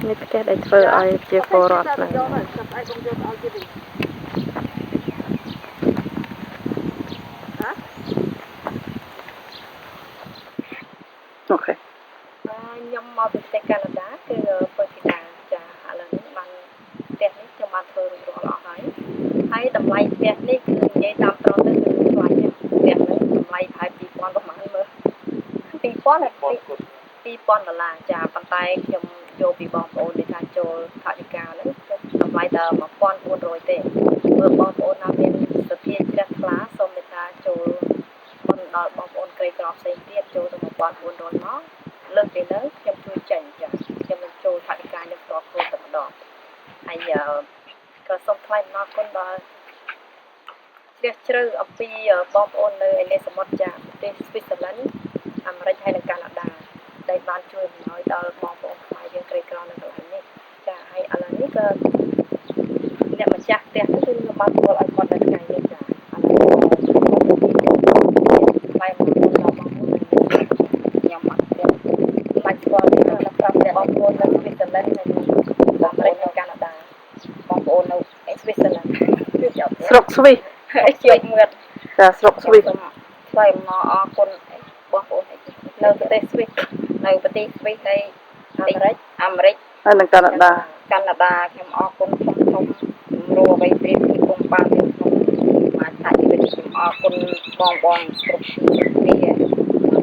នេះផ្ទះដែលធ្វើឲ្យជាពលរដ្ឋហ្នឹងអូខេខ្ញុំមកពីប្រទេសកាណាដាគឺពិតជាចាឥឡូវនេះបានផ្ទះនេះខ្ញុំបានធ្វើរួចរាល់អស់ហើយតម្លៃផ្ទះនេះគឺនិយាយតាមត្រង់ទៅគឺថ្លៃផ្ទះនេះតម្លៃប្រហែល2000ប្រហែលមើល$2000ចាប៉ុន្តែខ្ញុំយកពីបងប្អូនដែលថាចូលថវិកាហ្នឹងគឺតម្លៃតែ1400ទេមើលបងប្អូនណាមានសទ្ធាជ្រះថ្លាសូមមេត្តាចូលមិនដល់បងប្អូនក្រីក្រផ្សេងទៀតចូលទៅ1400មកលើកពីលើខ្ញុំជួយចេញចាខ្ញុំនឹងចូលថវិកានេះផ្ទាល់ខ្លួនតែម្ដងហើយក៏សូមថ្លែងអំណរគុណដល់ជ្រះជ្រៅអំពីបងប្អូននៅឯនេះសមុទ្រចាប្រទេសស្វីសឡង់អាមេរិកហើយនិងកាណាដាដែលបានជួយអំណោយដល់បងប្អូនខ្មែរយើងក្រីក្រនៅកន្លែងនេះចាហើយឥឡូវនេះក៏អ្នកម្ចាស់ផ្ទះនេះគឺខ្ញុំបានធ្វើឲ្យគាត់នៅថ្ងៃនេះចាឥឡូវថ្លៃមកដល់បងប្អូនខ្ញុំអត់ទៀតបាច់ស្គាល់ទេនៅប្រាប់បងប្អូននៅស្វីសឡង់និងអាមេរិកនិងកាណាដាបងប្អូននៅស្វីសឡង់ស្រុកស្វីសជាប់មើលចាស្រុកស្វីសថ្លៃអំណរអរគុណបងប្អូននៅប្រទេសស្វីសនៅប្រទេសស្វីសហើយអាមេរិកហើយនិងកាណាដាខ្ញុំអរគុណធំរੂអ្វីព្រៀបពីគុំបានក្នុងមកថាជីវិតខ្ញុំអរគុណបងគ្រប់គ្នាទៅ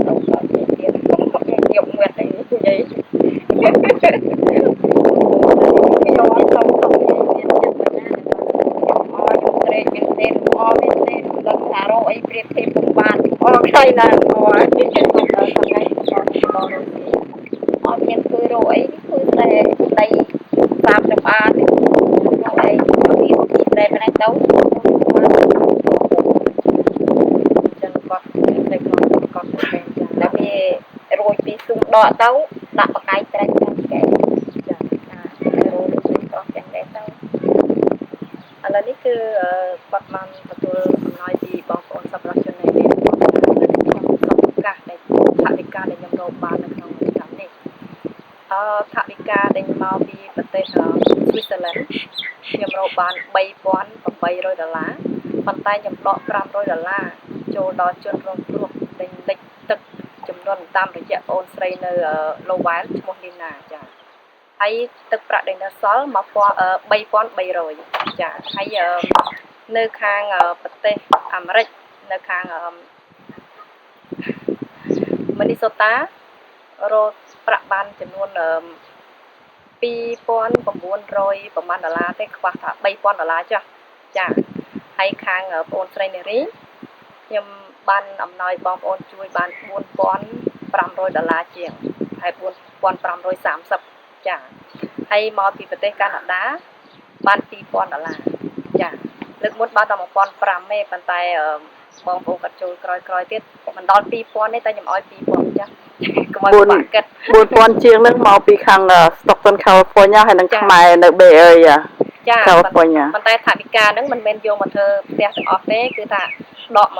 ដល់ទៀតយកមើលតែនិយាយខ្ញុំអត់ចង់ទៅមានចិត្តណាអរខ្ញុំត្រេកមែនទេអរមែនទេដឹងថារੂអីព្រៀបពីគុំបានអរខ្លាំងណាស់អរខ្ញុំដល់ថ្ងៃអត់មានធ្វើរੂអីគឺតែដី30អាទេរੂអីមានទីតែប៉ុណ្ណេះទៅចឹងគាត់តែគាត់តែតែវារួចពីស៊ុំដកទៅដាក់បកាយត្រេះចាំកែចារੂអស់ទាំងនេះទៅឥឡូវនេះគឺគាត់បានទទួលអំណោយពីបងប្អូនសប្បុរសជននៃនេះខ្ញុំសូមឱកាសដែលថវិកាដែលខ្ញុំរកបាននៅក្នុងឆ្នាំនេះថវិកាដែលមកពីប្រទេសស្វីសឡង់ខ្ញុំរកបាន$3800ប៉ុន្តែខ្ញុំដក$500ចូលដល់ជនរងគ្រោះដែលលិចទឹកចំនួនតាមរយៈអូនស្រីនៅឡូវែលឈ្មោះលីណាចាហើយទឹកប្រាក់ដែលនៅសល់$3300ចាហើយនៅខាងប្រទេសអាមេរិកនៅខាងមីនីសូតារកប្រាក់បានចំនួន$2900ប្រហែល$ទេខ្វះថា$3000ចាហើយខាងបងអូនស្រីនារីខ្ញុំបានអំណោយបងប្អូនជួយបាន$4500ជាងហើយ$4530ចាហើយមកពីប្រទេសកាណាដាបាន$2000ចាលើកមុនបានតែ1500ទេប៉ុន្តែបងប្អូនគាត់ចូលក្រោយទៀតមិនដល់2000ទេតែខ្ញុំឲ្យ2000ចាកុំឲ្យបាក់គិត4000ជាងហ្នឹងមកពីខាង Stockton California ហើយនិងខ្មែរនៅ Bay Area ចា California ប៉ុន្តែថវិកាហ្នឹងមិនមែនយកមកធ្វើផ្ទះទាំងអស់ទេគឺថាដក$160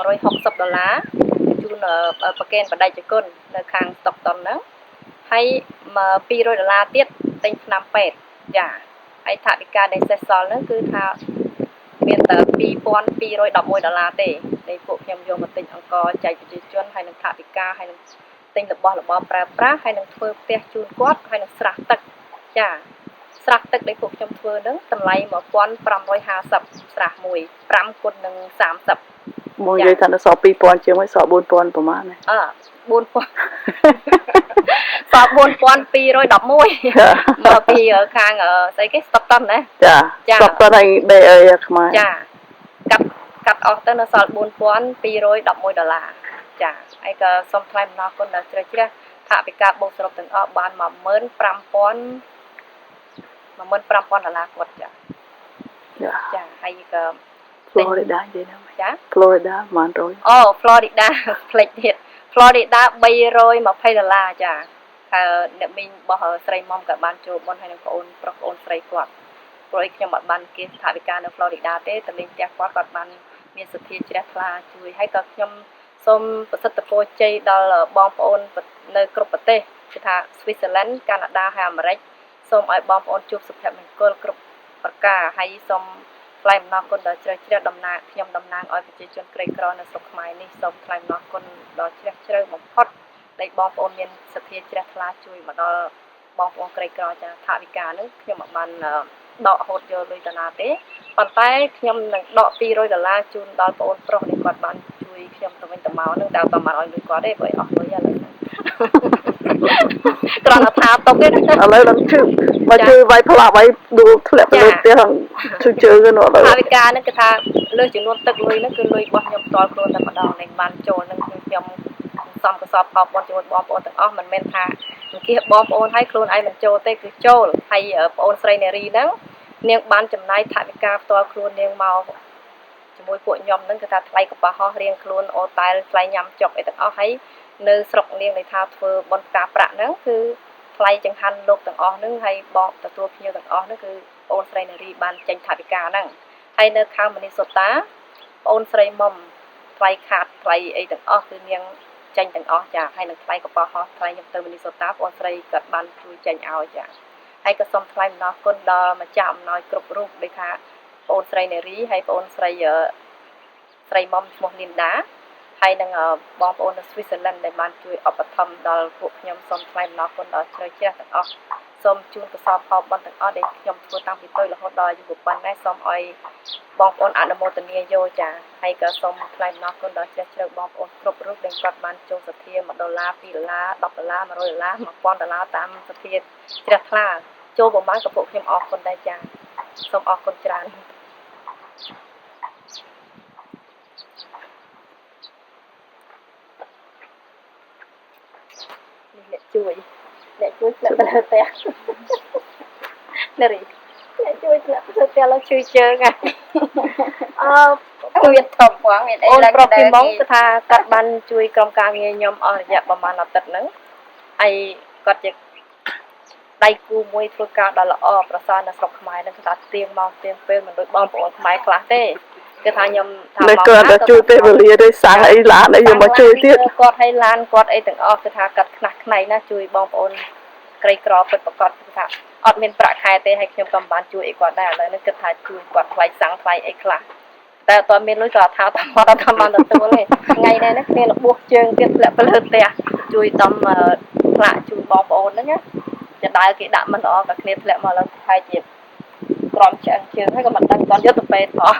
ជូនប្រកេនបដិជគុណនៅខាង Stockton ហ្នឹងហើយ$200ទៀតទិញថ្នាំពេទ្យចាហើយថវិកាដែលសេសសល់ហ្នឹងគឺថាមានតែ$2211ទេដែលពួកខ្ញុំយកមកទិញអង្គចែកប្រជាជនហើយនឹងថវិកាហើយនឹងទិញរបស់របរប្រើប្រាស់ហើយនឹងធ្វើផ្ទះជូនគាត់ហើយនឹងស្រះទឹកចាស្រះទឹកដែលពួកខ្ញុំធ្វើហ្នឹងតម្លៃ$1550ស្រះមួយ5គុណនឹង30មកនិយាយថាដល់សល់2000ជាងហើយសល់4000ប្រហែលណា4000សល់4211មកពីខាងស្អីគេស្តុកតុនណាចាស្តុកតុនហើយ Bay Area ខ្មែរចាកាត់អស់ទៅនៅសល់$4211ចាហើយក៏សូមថ្លែងអំណរគុណដល់ជ្រះថវិកាបូកសរុបទាំងអស់បាន$15000គាត់ចាហើយក៏ Florida និយាយណាចា Florida 100អូ Florida ផ្លេចទៀត Florida $320ចាហើយអ្នកមីងរបស់ស្រីមុំក៏បានចូលបុណ្យហើយនឹងប្អូនប្រុសប្អូនស្រីគាត់ព្រោះខ្ញុំអត់បានគេថវិកានៅ Florida ទេតែលេងផ្ទះគាត់បានមានសទ្ធាជ្រះថ្លាជួយហើយក៏ខ្ញុំសូមប្រសិទ្ធពរជ័យដល់បងប្អូននៅគ្រប់ប្រទេសគឺថា Switzerland កាណាដាហើយអាមេរិក សូមឲ្យបងប្អូនជួបសុភមង្គលគ្រប់ប្រការហើយសូមថ្លែងអំណរគុណដល់ជ្រះជ្រះតំណាងខ្ញុំតំណាងឲ្យប្រជាជនក្រីក្រនៅស្រុកខ្មែរនេះសូមថ្លែងអំណរគុណដល់ជ្រះជ្រៅបំផុតដែលបងប្អូនមានសទ្ធាជ្រះថ្លាជួយមកដល់បងប្អូនក្រីក្រចាថវិកានឹងខ្ញុំមិនបានដកហូតយកលុយតាណាទេប៉ុន្តែខ្ញុំនឹងដក$200ជូនដល់បងប្អូនប្រុសនេះគាត់បានជួយខ្ញុំទៅវិញទៅមកនឹងតែមិនបានឲ្យលុយគាត់ទេព្រោះអស់លុយឥឡូវត្រង់ថាຕົកទេឥឡូវនឹងជឿមកជឿវាយផ្លាប់វាយដួលធ្លាក់ទៅលើផ្ទះជឿហ្នឹងថាវិការហ្នឹងគឺថាលើចំនួនទឹកលុយហ្នឹងគឺលុយរបស់ខ្ញុំផ្ទាល់ខ្លួនតែម្ដងនឹងបានចូលនឹងខ្ញុំសំកសបផលបនជាមួយបងប្អូនទាំងអស់មិនមែនថាគៀសបងប្អូនឲ្យខ្លួនឯងមិនចូលទេគឺចូលហើយបងអូនស្រីនារីហ្នឹងនាងបានចំណាយថវិកាផ្ទាល់ខ្លួននាងមកជាមួយពួកខ្ញុំហ្នឹងគឺថាថ្លៃកប៉ាល់ហោះរៀងខ្លួនអូតែលថ្លៃញ៉ាំចុកអីទាំងអស់ហើយនៅស្រុកនាងដែលថាធ្វើបនផ្កាប្រាក់ហ្នឹងគឺថ្លៃចង្ហាន់លោកទាំងអស់ហ្នឹងហើយបងទទួលភ្ញៀវទាំងអស់ហ្នឹងគឺបងអូនស្រីនារីបានចេញថវិកាហ្នឹងហើយនៅខាងមនីសូតាបងអូនស្រីមុំថ្លៃខាតថ្លៃអីទាំងអស់គឺនាងចេញទាំងអស់ចាហើយនឹងថ្លៃកប៉ាល់ហោះថ្លៃខ្ញុំទៅមនីសូតាបងអូនស្រីក៏បានជួយចេញឲ្យចាហើយក៏សូមថ្លែងអំណរគុណដល់ម្ចាស់អំណោយគ្រប់រូបដូចថាបងអូនស្រីនារីហើយបងអូនស្រីមុំឈ្មោះលីនដាហើយនឹងបងប្អូននៅ Switzerland ដែលបានជួយឧបត្ថម្ភដល់ពួកខ្ញុំសូមថ្លែងអំណរគុណដល់ជ្រៅជ្រះទាំងអស់សូមជូនកសលផលបុណ្យទាំងអស់ដែលខ្ញុំធ្វើតាំងពីតូចរហូតដល់អាយុប៉ុណ្ណេះសូមឲ្យបងប្អូនអនុមោទនាយកចាហើយក៏សូមថ្លែងអំណរគុណដល់ជ្រះជ្រៅបងប្អូនគ្រប់រូបដែលគាត់បានចូលសទ្ធា$1 $2 $10 $100 $1000 $1000តាមសទ្ធាជ្រះថ្លាចូលប្រមាណក៏ពួកខ្ញុំអរគុណដែរចាសូមអរគុណច្រើនអ្នកជួយស្លាប់ទៅលើផ្ទះនារីអ្នកជួយស្លាប់ទៅផ្ទះឡើងជួយជើងមានធំផងមានអីឡើងដែរអូនប្រុសពីមកគឺថាគាត់បានជួយក្រុមការងារខ្ញុំអស់រយៈប្រហែលអាទិត្យហ្នឹងហើយគាត់ជាដៃគូមួយធ្វើការដ៏ល្អប្រសើរនៅស្រុកខ្មែរហ្នឹងគឺថាទៀងមកទៀងពេលមិនដូចបងប្អូនខ្មែរខ្លះទេគឺថាខ្ញុំថាមកគាត់ជួយពេលវេលាទេសាំងអីឡានអីយកមកជួយទៀតគាត់ឲ្យឡានគាត់អីទាំងអស់គឺថាគាត់ខ្នះខ្នែងណាជួយបងប្អូនក្រីក្រពិតប្រាកដគឺថាអត់មានប្រាក់ខែទេហើយខ្ញុំក៏មិនបានជួយអីគាត់ដែរឥឡូវនេះគិតថាជួយគាត់ថ្លៃសាំងថ្លៃអីខ្លះតែអត់មានលុយក៏ថាតាមគាត់អត់បានទទួលទេថ្ងៃនេះនេះគ្នារបួសជើងទៀតធ្លាក់ទៅលើផ្ទះជួយតំផ្លាកជូនបងប្អូនហ្នឹងណាចដើគេដាក់មិនល្អក៏គ្នាធ្លាក់មកឡើងហើយជាក្រំឆ្អឹងជើងហើយក៏មិនដឹងគាត់យកទៅពេទ្យផង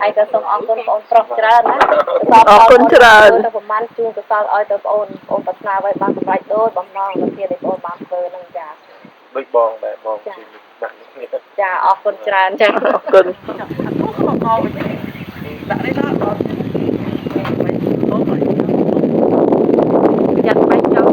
ហើយក៏សូមអរគុណបងប្រុសច្រើនណាអរគុណច្រើនទៅប្រហែលជូនកសលឲ្យទៅបងប្រាថ្នាឲ្យបានសម្រេចដូចបំណងវិធីដែលបងបានធ្វើនឹងចាដូចបងដែរបងជួយដាក់នេះគ្នាចាអរគុណច្រើនចាអរគុណដាក់នេះណាដល់យ៉ាត់បាយចោល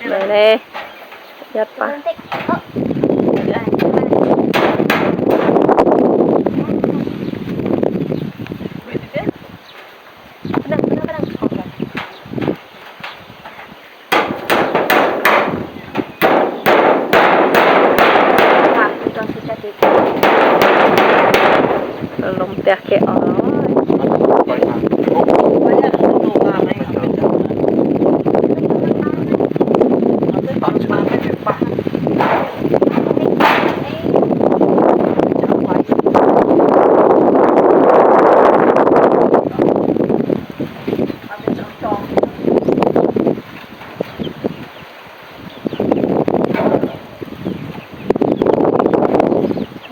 ទៅនេះយ៉ាត់ប៉ាលំផ្ទះគេអស់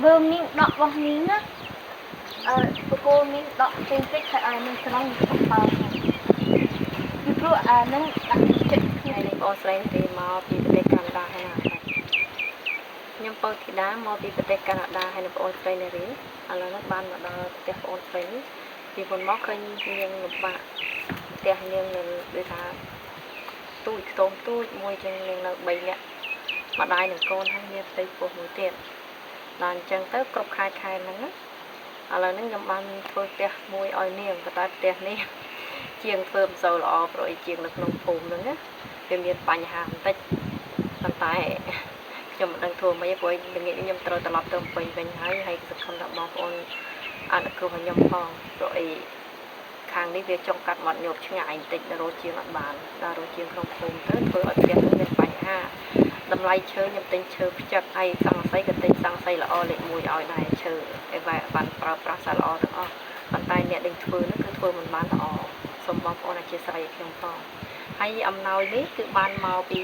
vừa miếng đọ vào miếng á cô miếng đọ trên tích phải ai mình sẽ nóng vào như cứ nó đặt chích này này con xem thì mà thì để cầm ra hay nào ខ្ញុំពៅធីតាមកពីប្រទេសកាណាដាហើយនៅបងអូនស្រីនារីឥឡូវនេះបានមកដល់ផ្ទះបងអូនស្រីពីមុនមកឃើញនាងលំបាកផ្ទះនាងនៅដូចថាទូចខ្ទមទូចមួយចឹងនាងនៅ3នាក់ម្ដាយនិងកូនហើយមានផ្ទៃពោះមួយទៀតដល់អញ្ចឹងទៅគ្រប់ខែហ្នឹងឥឡូវនេះខ្ញុំបានធ្វើផ្ទះមួយឲ្យនាងប៉ុន្តែផ្ទះនេះជាងធ្វើមិនសូវល្អព្រោះជាងនៅក្នុងភូមិហ្នឹងណាវាមានបញ្ហាបន្តិចប៉ុន្តែខ្ញុំមិនដឹងធ្វើម៉េចព្រោះល្ងាចខ្ញុំត្រូវត្រឡប់ទៅពេញវិញហើយសង្ឃឹមថាបងប្អូនអនុគ្រោះឲ្យខ្ញុំផងព្រោះខាងនេះវាចង់កាត់មាត់ញោបឆ្ងាយបន្តិចដល់រោជាងអត់បានដល់រោជាងក្នុងភូមិទៅធ្វើឲ្យផ្ទះនេះមានបញ្ហាតម្លៃឈើខ្ញុំទិញឈើផ្ចឹកហើយសង្កសីក៏ទិញសង្កសីល្អលេខ1ឲ្យដែរឈើឯវ៉ែបានប្រើប្រាស់សារល្អទាំងអស់ប៉ុន្តែអ្នកដែលធ្វើនោះគឺធ្វើមិនបានល្អសូមបងប្អូនអធិស្ឋានខ្ញុំផងហើយអំណោយនេះគឺបានមកពី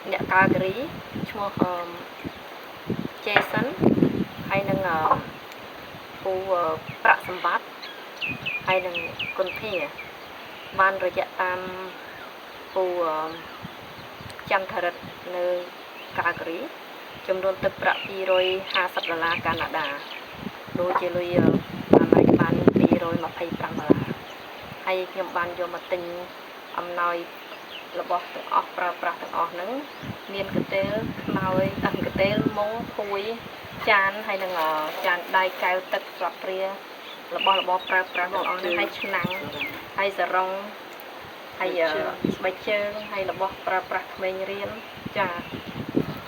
អ្នកកាលគិរីឈ្មោះJason ហើយនឹងពូប្រាក់សម្បត្តិហើយនឹងគុណធាបានរយៈតាមពូចន្ទរិទ្ធនៅកាលគិរីចំនួនទឹកប្រាក់$250កាណាដាដូចជាលុយអាមេរិកបាន$225ហើយខ្ញុំបានយកមកទិញអំណោយរបស់ទាំងអស់ប្រើប្រាស់ទាំងអស់ហ្នឹងមានកន្ទេលខ្នើយកន្ទេលមុងភួយចានហើយនឹងចានដៃកែវទឹកស្លាបព្រារបស់របរប្រើប្រាស់ទាំងអស់ហ្នឹងហើយឆ្នាំងហើយសរងហើយស្បែកជើងហើយរបស់ប្រើប្រាស់ក្មេងរៀនចា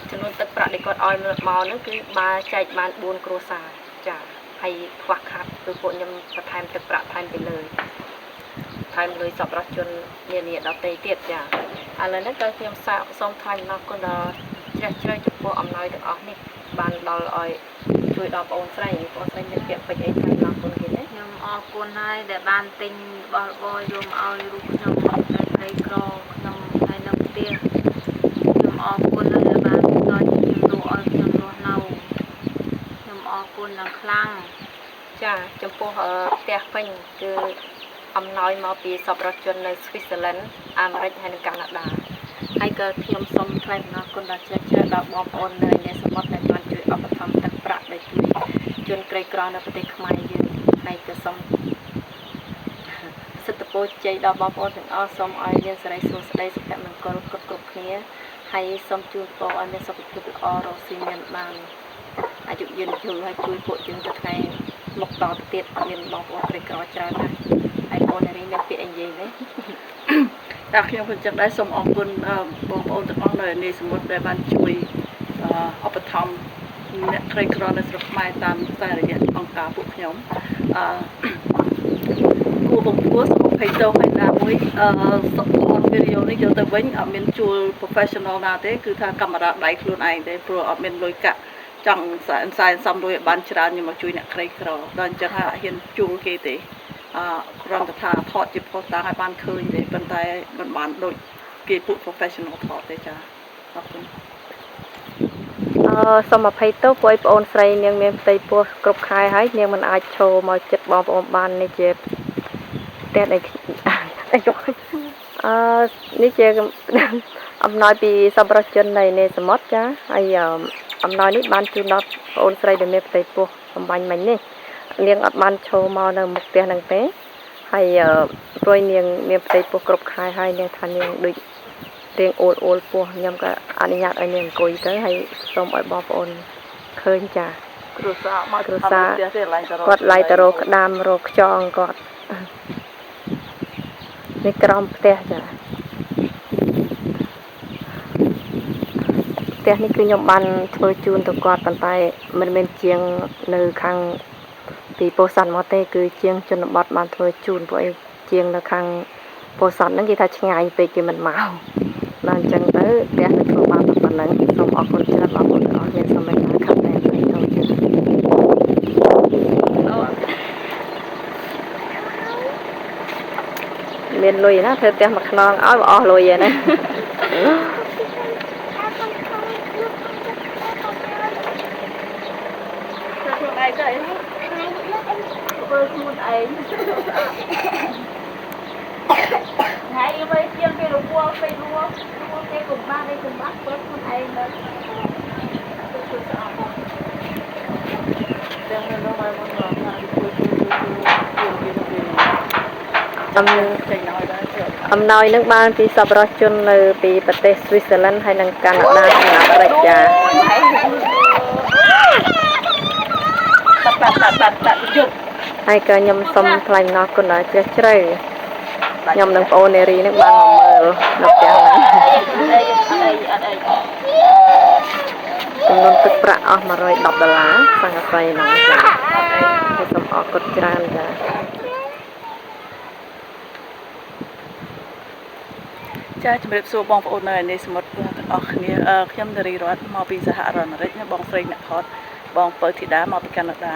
ចំនួនទឹកប្រាក់ដែលគាត់ឲ្យមកហ្នឹងគឺបានចែកបាន4គ្រួសារចាហើយខ្វះខាតគឺពួកខ្ញុំបន្ថែមទឹកប្រាក់ថែមទៅលើថែមលុយសប្បុរសជននានាដទៃទៀតចាឥឡូវនេះក៏ខ្ញុំសូមថ្លែងអំណរគុណដល់ជ្រះជ្រៅចំពោះអំណោយទាំងអស់នេះបានដល់ឲ្យជួយដល់បងស្រីមានពាក្យពេចន៍អីថ្លែងអំណរគុណគេទេខ្ញុំអរគុណហើយដែលបានទិញរបស់របរយកមកឲ្យរូបខ្ញុំដែលក្រីក្រខ្ញុំហើយនៅផ្ទះខ្ញុំអរគុណហើយដែលបានដល់ជំនួសឲ្យខ្ញុំរស់នៅខ្ញុំអរគុណដល់ខ្លាំងចាចំពោះផ្ទះពេញគឺអំណោយមកពីសប្បុរសជននៅស្វីសឡែនអាមេរិកហើយនិងកាណាដាហើយក៏ខ្ញុំសូមថ្លែងអំណរគុណដល់ជ្រះជ្រៅដល់បងប្អូននៅអ្នកសមុទ្រដែលបានជួយឧបត្ថម្ភទឹកប្រាក់ដែលជួយជនក្រីក្រនៅប្រទេសខ្មែរយើងហើយក៏សូមសិទ្ធិពរជ័យដល់បងប្អូនទាំងអស់សូមឲ្យមានសេរីសួស្តីសុភមង្គលគ្រប់គ្នាហើយសូមជូនពរឲ្យមានសុខភាពល្អរស់ស៊ីមានបានអាយុយឺនយូរហើយជួយពួកយើងទៅថ្ងៃមុខតទៅទៀតមានបងប្អូនក្រីក្រច្រើនណាស់ហើយបងនារីមានពាក្យអីនិយាយទេតែខ្ញុំក៏ចឹងដែរសូមអរគុណបងប្អូនទាំងអស់នៅនៃសមុទ្រដែលបានជួយឧបត្ថម្ភអ្នកក្រីក្រនៅស្រុកខ្មែរតាមរយៈអង្គការពួកខ្ញុំគួរបំពោះសុខភាពទៅហើយណាមួយsupport video នេះយកទៅវិញអត់មានជួល professional ណាទេគឺថាកាមេរ៉ាដៃខ្លួនឯងទេព្រោះអត់មានលុយកាក់ចង់សំលុយឲ្យបានច្រើនខ្ញុំមកជួយអ្នកក្រីក្រដល់អញ្ចឹងហើយអត់ហ៊ានជួលគេទេគ្រាន់តែថាថតជាផុសតាំងឲ្យបានឃើញទេប៉ុន្តែមិនបានដូចគេពួក professional ថតទេចាអរគុណសូមអភ័យទោសពួកបងប្អូនស្រីនាងមានផ្ទៃពោះគ្រប់ខែហើយនាងមិនអាចឈរមកចិត្តបងប្អូនបាននេះជាផ្ទះដែលនេះជាអំណោយពីសប្បុរសជននៃសមុទ្រចាហើយអំណោយនេះបានជូនដល់បងប្អូនស្រីដែលមានផ្ទៃពោះបំបញ្ញមិញនេះនាងអត់បានឈរមកនៅមុខផ្ទះហ្នឹងទេហើយព្រួយនាងមានផ្ទៃពោះគ្រប់ខែហើយនាងថានាងដូចរៀងអូលពោះខ្ញុំក៏អនុញ្ញាតឲ្យនាងអង្គុយទៅហើយសូមឲ្យបងប្អូនឃើញចាគ្រួសារមកគ្រួសារគាត់ឡាយទៅរកក្តាមរកខ្យងគាត់នេះក្រោមផ្ទះចាផ្ទះនេះគឺខ្ញុំបានធ្វើជូនទៅគាត់ប៉ុន្តែមិនមែនជាងនៅខាងពីពោធិ៍សាត់មកទេគឺជាងជនបទបានធ្វើជូនពួកឯងជាងនៅខាងពោធិ៍សាត់ហ្នឹងគេថាឆ្ងាយពេកគេមិនមកដល់អញ្ចឹងទៅផ្ទះនឹងធ្វើបានតែប៉ុណ្្នឹងសូមអរគុណច្រើនបងប្អូនទាំងអស់គ្នាសូមមេត្តាខន្តីទៅមានលុយណាធ្វើផ្ទះមួយខ្នងឲ្យអស់លុយឯណាខ្លួនឯងទៅធ្វើខ្លួនឯងថ្ងៃវិញជាងគេរវល់ពេករវល់គេកុំបានធ្វើខ្លួនឯងទៅ ធ្វើស្អាតផងទាំងនៅហើយមកថាជួយចេញឲ្យដែរអំណោយនឹងបានពីសប្បុរសជននៅពីប្រទេសស្វីសឡង់ហើយនិងកាណាដានិងអាមេរិកចាបាត់យប់ ហើយក៏ខ្ញុំសូមថ្លែងអំណរគុណដល់ជ្រះជ្រៅខ្ញុំនិងបងអូននារីនឹងបានមកមើលនៅផ្ទះហ្នឹងចំនួនទឹកប្រាក់អស់$110សង្ឃស័យហ្នឹងចាហើយសូមអរគុណច្រើនចាចាជំរាបសួរបងប្អូននៅឯនេះសមុទ្រទាំងអស់គ្នាខ្ញុំនារីរតមកពីសហរដ្ឋអាមេរិកណាបងស្រីអ្នកថតបងពៅធីតាមកពីកាណាដា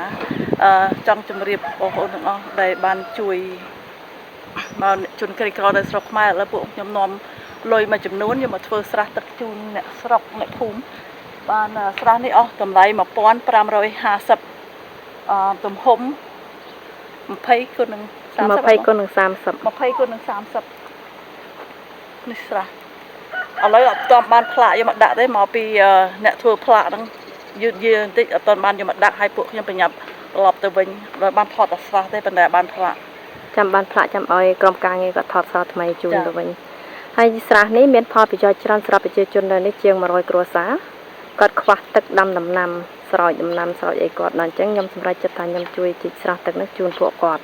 ចង់ជម្រាបបងប្អូនទាំងអស់ដែលបានជួយមកជនក្រីក្រនៅស្រុកខ្មែរឥឡូវពួកខ្ញុំនាំលុយមួយចំនួនយកមកធ្វើស្រះទឹកជូនអ្នកស្រុកអ្នកភូមិបានស្រះនេះអស់តម្លៃ$1550ទំហំ20គុណនឹង20គុណនឹង30 20គុណនឹង30នេះស្រះឥឡូវអត់ទាន់បានផ្លាកយកមកដាក់ទេមកពីអ្នកធ្វើផ្លាកហ្នឹងយឺតបន្តិចអត់ទាន់បានយកមកដាក់ឲ្យពួកខ្ញុំប្រញាប់ត្រឡប់ទៅវិញដល់បានថតតែស្រះទេប៉ុន្តែបានផ្លាកចាំបានផ្លាកចាំឲ្យក្រុមការងារគាត់ថតស្រះថ្មីជូនទៅវិញហើយស្រះនេះមានផលប្រយោជន៍ច្រើនសម្រាប់ប្រជាជននៅនេះជាង100គ្រួសារគាត់ខ្វះទឹកដាំដំណាំស្រោចដំណាំស្រោចអីគាត់ដល់អញ្ចឹងខ្ញុំសម្រេចចិត្តថាខ្ញុំជួយជីកស្រះទឹកនេះជូនពួកគាត់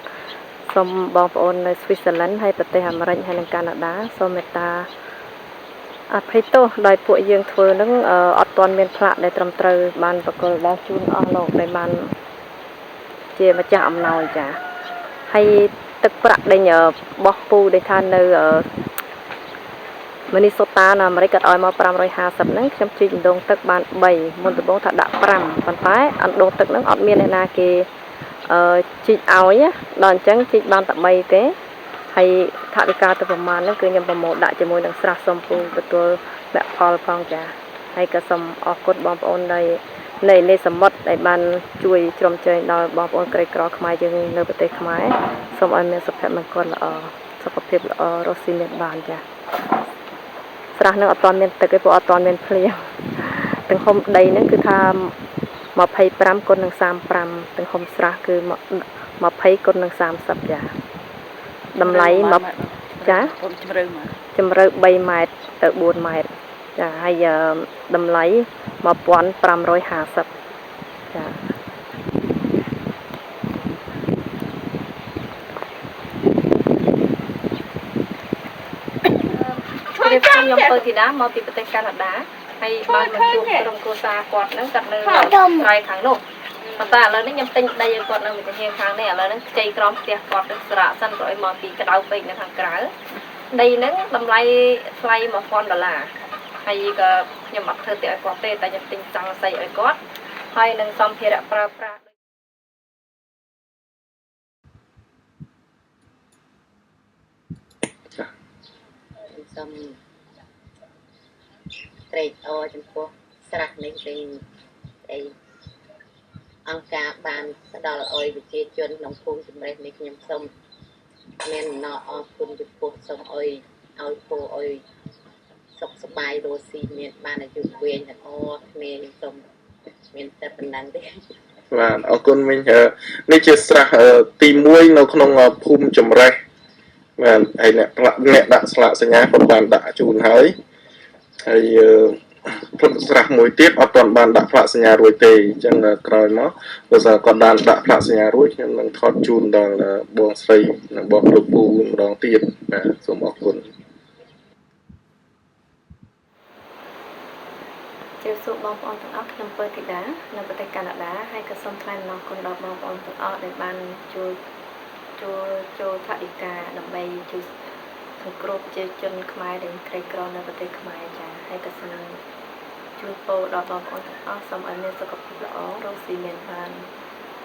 សូមបងប្អូននៅស្វីសឡង់ហើយប្រទេសអាមេរិកហើយនិងកាណាដាសូមមេត្តាអភ័យទោសដោយពួកយើងធ្វើនឹងអត់ទាន់មានផ្លាកដែលត្រឹមត្រូវបានបកគលដល់ជូនអស់លោកដែលបានជាម្ចាស់អំណោយចាហើយទឹកប្រាក់ដែលបោះពូដែលថានៅមីនីសូតានៅអាមេរិកគាត់ឲ្យមក550ហ្នឹងខ្ញុំជីកអណ្ដូងទឹកបាន3មុនដំបូងថាដាក់5ប៉ុន្តែអណ្ដូងទឹកហ្នឹងអត់មានអ្នកណាគេជីកឲ្យដល់អញ្ចឹងជីកបានតែ3ទេហើយថវិកាទៅប្រមាណហ្នឹងគឺខ្ញុំប្រមូលដាក់ជាមួយនឹងស្រះសំពូទទួលលទ្ធផលផងចាហើយក៏សូមអរគុណបងប្អូននៃសមុទ្រដែលបានជួយជ្រោមជ្រែងដល់បងប្អូនក្រីក្រខ្មែរយើងនៅប្រទេសខ្មែរសូមឲ្យមានសុភមង្គលល្អសុខភាពល្អរស់ស៊ីមានបានចាស្រះនឹងអត់ទាន់មានទឹកទេព្រោះអត់ទាន់មានភ្លៀងទំហំដីហ្នឹងគឺថា25គុណនឹង35ទំហំស្រះគឺ20គុណនឹង30ចាតម្លៃចាជម្រៅ3ម៉ែត្រទៅ4ម៉ែត្រចាហើយតម្លៃ1550ចាខ្ញុំពៅធីតាមកពីប្រទេសកាណាដាហើយបានមកជួបក្រុមគ្រួសារគាត់ហ្នឹងគាត់នៅស្រែខាងនោះប៉ុន្តែឥឡូវនេះខ្ញុំទិញដីឲ្យគាត់នៅវិទ្យាខាងនេះឥឡូវហ្នឹងខ្ចីក្រោមផ្ទះគាត់ទៅស្រកសិនក៏ឲ្យមកពីក្តៅពេកនៅខាងក្រៅដីហ្នឹងតម្លៃថ្លៃ$1000ហើយក៏ខ្ញុំអត់ធ្វើទៀតឲ្យគាត់ទេតែខ្ញុំទិញសង្កសីឲ្យគាត់ហើយនឹងសម្ភារៈប្រើប្រាស់សូមត្រេកអរចំពោះស្រះនេះអីអង្គការបានផ្ដល់ឲ្យប្រជាជនក្នុងភូមិចម្រេះនេះខ្ញុំសូមមានអំណរអរគុណចំពោះសូមឲ្យពូឲ្យសុខសប្បាយរស់ស៊ីមានបានអាយុវែងទាំងអស់គ្នាខ្ញុំសូមមានតែប៉ុណ្ណឹងទេបាទអរគុណវិញនេះជាស្រះទី1នៅក្នុងភូមិចម្រេះបាទហើយអ្នកដាក់ស្លាកសញ្ញាគាត់បានដាក់ជូនហើយស្រះមួយទៀតអត់ទាន់បានដាក់ផ្លាកសញ្ញារួចទេអញ្ចឹងក្រោយមកបើសិនគាត់បានដាក់ផ្លាកសញ្ញារួចខ្ញុំនឹងថតជូនដល់បងស្រីនិងបងលោកពូម្ដងទៀតបាទសូមអរគុណជម្រាបសួរបងប្អូនទាំងអស់ខ្ញុំពៅធីតានៅប្រទេសកាណាដាហើយក៏សូមថ្លែងអំណរគុណដល់បងប្អូនទាំងអស់ដែលបានចូលថវិកាដើម្បីជួយសង្គ្រោះប្រជាជនខ្មែរដែលក្រីក្រនៅប្រទេសខ្មែរចាហើយក៏សូមជួយពរដល់បងប្អូនទាំងអស់សូមឲ្យមានសុខភាពល្អរស់ស៊ីមានបាន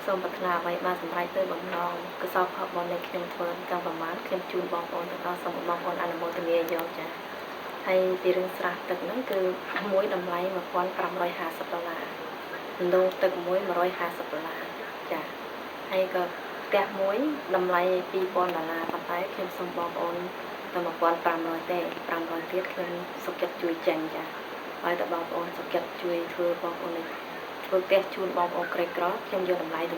សូមប្រាថ្នាអ្វីបានសម្រេចទៅបំណងកុសលផលបុណ្យនៃខ្ញុំធ្វើទាំងប្រមាណខ្ញុំជូនបងប្អូនទាំងអស់សូមបងប្អូនអនុមោទនាយកចាហើយពីរឿងស្រះទឹកហ្នឹងគឺមួយតម្លៃ$1550ដងទឹកមួយ$150ចាហើយក៏ផ្ទះមួយតម្លៃ$2000ប៉ុន្តែខ្ញុំសូមបងប្អូនតែ1500ទេ500ទៀតខ្ញុំសុខចិត្តជួយចាញ់ចាហើយតែបងប្អូនសុខចិត្តជួយធ្វើបងប្អូន ធ្វើផ្ទះជូនបងប្អូនក្រីក្រខ្ញុំយកតម្លៃទៅ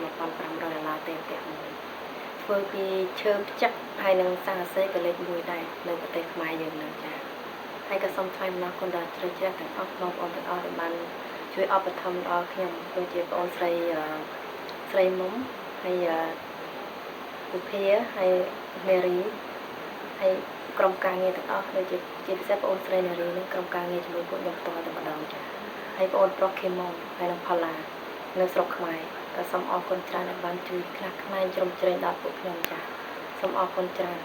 $1,500ទេផ្ទះមួយធ្វើពីឈើផ្ចឹកហើយនឹងស័ង្កសីក៏លេខ1ដែរនៅប្រទេសខ្មែរយើងនឹងចាហើយក៏សូមថ្លែងអំណរគុណដល់ជ្រៅជ្រះទាំងអស់បងប្អូនទាំងអស់ដែលបានជួយឧបត្ថម្ភដល់ខ្ញុំដូចជាបងស្រីមុំហើយពុភាហើយមេរីហើយក្រុមការងារទាំងអស់ដូចជាពិសេសបងស្រីនារីនឹងក្រុមការងារជាមួយពួកខ្ញុំផ្ទាល់តែម្ដងចាហើយបងប្រុសខេម៉ុងហើយនិងផល្លានៅស្រុកខ្មែរក៏សូមអរគុណច្រើនដែលបានជួយខ្លះផ្នែកជ្រោមជ្រែងដល់ពួកខ្ញុំចាសូមអរគុណច្រើន